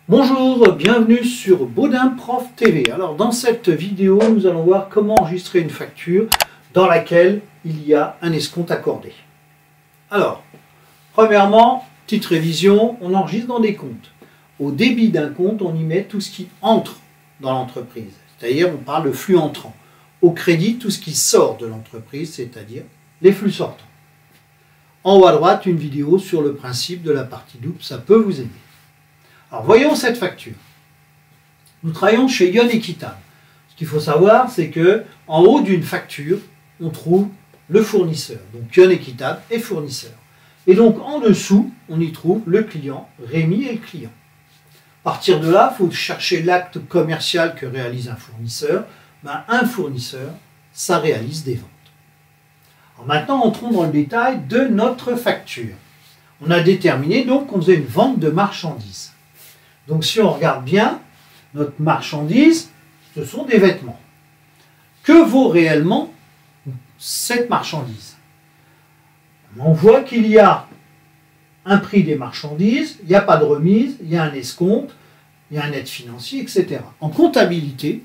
Bonjour, bienvenue sur Baudin Prof TV. Alors dans cette vidéo, nous allons voir comment enregistrer une facture dans laquelle il y a un escompte accordé. Alors, premièrement, petite révision, on enregistre dans des comptes. Au débit d'un compte, on y met tout ce qui entre dans l'entreprise, c'est-à-dire on parle de flux entrant. Au crédit, tout ce qui sort de l'entreprise, c'est-à-dire les flux sortants. En haut à droite, une vidéo sur le principe de la partie double, ça peut vous aider. Alors voyons cette facture. Nous travaillons chez Ion Équitable. Ce qu'il faut savoir, c'est que en haut d'une facture, on trouve le fournisseur. Donc Ion Équitable est fournisseur. Et donc en dessous, on y trouve le client, Rémi est le client. À partir de là, il faut chercher l'acte commercial que réalise un fournisseur. Un fournisseur, ça réalise des ventes. Alors maintenant, entrons dans le détail de notre facture. On a déterminé donc qu'on faisait une vente de marchandises. Donc si on regarde bien, notre marchandise, ce sont des vêtements. Que vaut réellement cette marchandise? On voit qu'il y a un prix des marchandises, il n'y a pas de remise, il y a un escompte, il y a un net financier, etc. En comptabilité,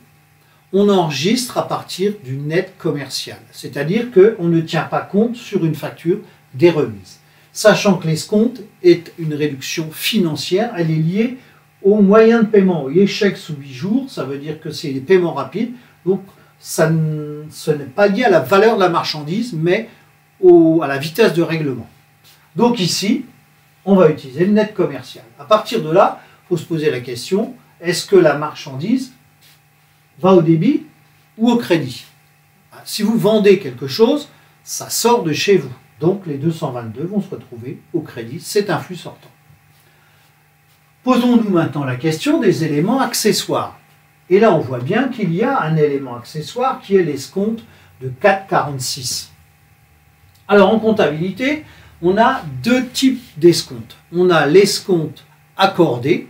on enregistre à partir du net commercial. C'est-à-dire qu'on ne tient pas compte sur une facture des remises. Sachant que l'escompte est une réduction financière, elle est liée aux moyens de paiement. Vous voyez, chèque sous 8 jours, ça veut dire que c'est des paiements rapides. Donc, ce n'est pas lié à la valeur de la marchandise, mais à la vitesse de règlement. Donc ici, on va utiliser le net commercial. À partir de là, il faut se poser la question, est-ce que la marchandise va au débit ou au crédit? Si vous vendez quelque chose, ça sort de chez vous. Donc les 222 vont se retrouver au crédit. C'est un flux sortant. Posons-nous maintenant la question des éléments accessoires. Et là, on voit bien qu'il y a un élément accessoire qui est l'escompte de 4,46. Alors en comptabilité, on a deux types d'escomptes. On a l'escompte accordé,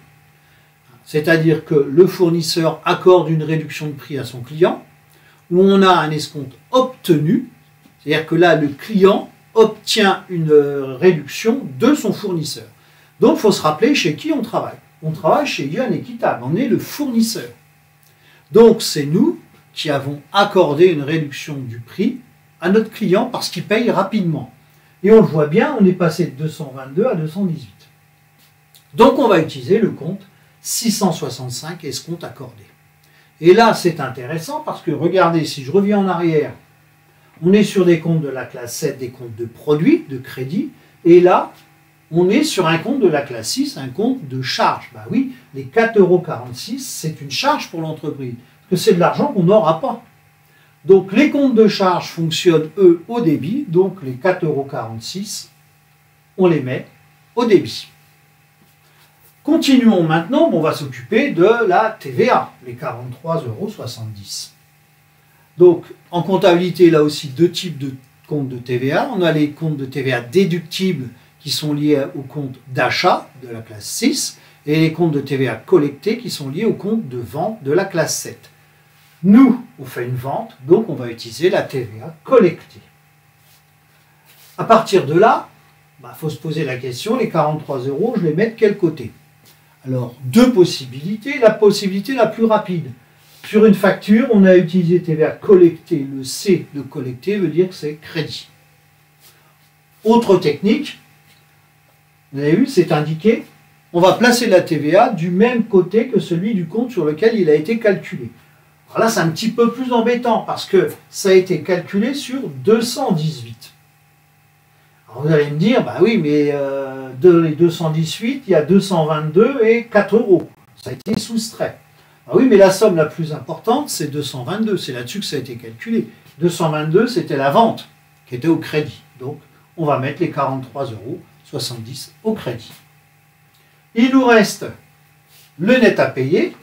c'est-à-dire que le fournisseur accorde une réduction de prix à son client, ou on a un escompte obtenu, c'est-à-dire que là, le client obtient une réduction de son fournisseur. Donc, il faut se rappeler chez qui on travaille. On travaille chez Ion Équitable, on est le fournisseur. Donc, c'est nous qui avons accordé une réduction du prix à notre client parce qu'il paye rapidement. Et on le voit bien, on est passé de 222 à 218. Donc, on va utiliser le compte 665 escompte accordé. Et là, c'est intéressant parce que, regardez, si je reviens en arrière, on est sur des comptes de la classe 7, des comptes de produits, de crédit, et là, on est sur un compte de la classe 6, un compte de charge. Ben oui, les 4,46 €, c'est une charge pour l'entreprise, parce que c'est de l'argent qu'on n'aura pas. Donc, les comptes de charge fonctionnent, eux, au débit, donc les 4,46 €, on les met au débit. Continuons maintenant, on va s'occuper de la TVA, les 43,70 €. Donc, en comptabilité, là aussi, deux types de comptes de TVA. On a les comptes de TVA déductibles qui sont liés au compte d'achat de la classe 6 et les comptes de TVA collectés qui sont liés au compte de vente de la classe 7. Nous, on fait une vente, donc on va utiliser la TVA collectée. À partir de là, il faut se poser la question, les 43 €, je les mets de quel côté? Alors, deux possibilités. La possibilité la plus rapide. Sur une facture, on a utilisé TVA collectée. Le C de collecté veut dire que c'est crédit. Autre technique, vous avez vu, c'est indiqué, on va placer la TVA du même côté que celui du compte sur lequel il a été calculé. Alors là, c'est un petit peu plus embêtant parce que ça a été calculé sur 218. Alors vous allez me dire, bah oui, mais de les 218, il y a 222 et 4 €. Ça a été soustrait. Ah oui, mais la somme la plus importante, c'est 222. C'est là-dessus que ça a été calculé. 222, c'était la vente qui était au crédit. Donc, on va mettre les 43,70 € au crédit. Il nous reste le net à payer,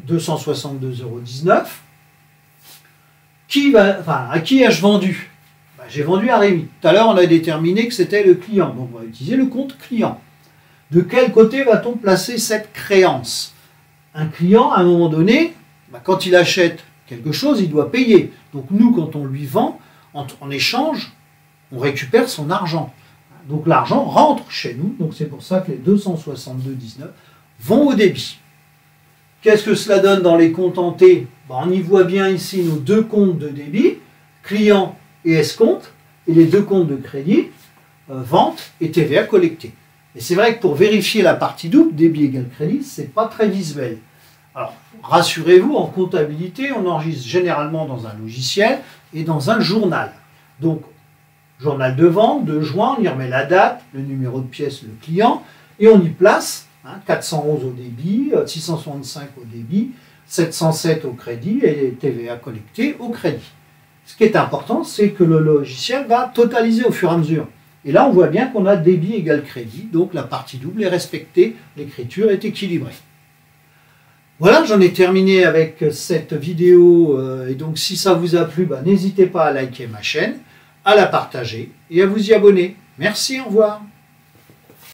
262,19 €. À qui ai-je vendu? J'ai vendu à Rémi. Tout à l'heure, on a déterminé que c'était le client. Donc, on va utiliser le compte client. De quel côté va-t-on placer cette créance? Un client, à un moment donné, quand il achète quelque chose, il doit payer. Donc nous, quand on lui vend, en échange, on récupère son argent. Donc l'argent rentre chez nous. Donc c'est pour ça que les 262,19 vont au débit. Qu'est-ce que cela donne dans les comptes en T? On y voit bien ici nos deux comptes de débit, client et escompte, et les deux comptes de crédit, vente et TVA collectée. Et c'est vrai que pour vérifier la partie double, débit égale crédit, ce n'est pas très visuel. Alors, rassurez-vous, en comptabilité, on enregistre généralement dans un logiciel et dans un journal. Donc, journal de vente, de juin, on y remet la date, le numéro de pièce, le client, et on y place 411 au débit, 665 au débit, 707 au crédit et TVA collectée au crédit. Ce qui est important, c'est que le logiciel va totaliser au fur et à mesure. Et là, on voit bien qu'on a débit égale crédit, donc la partie double est respectée, l'écriture est équilibrée. Voilà, j'en ai terminé avec cette vidéo, et donc si ça vous a plu, n'hésitez pas à liker ma chaîne, à la partager et à vous y abonner. Merci, au revoir.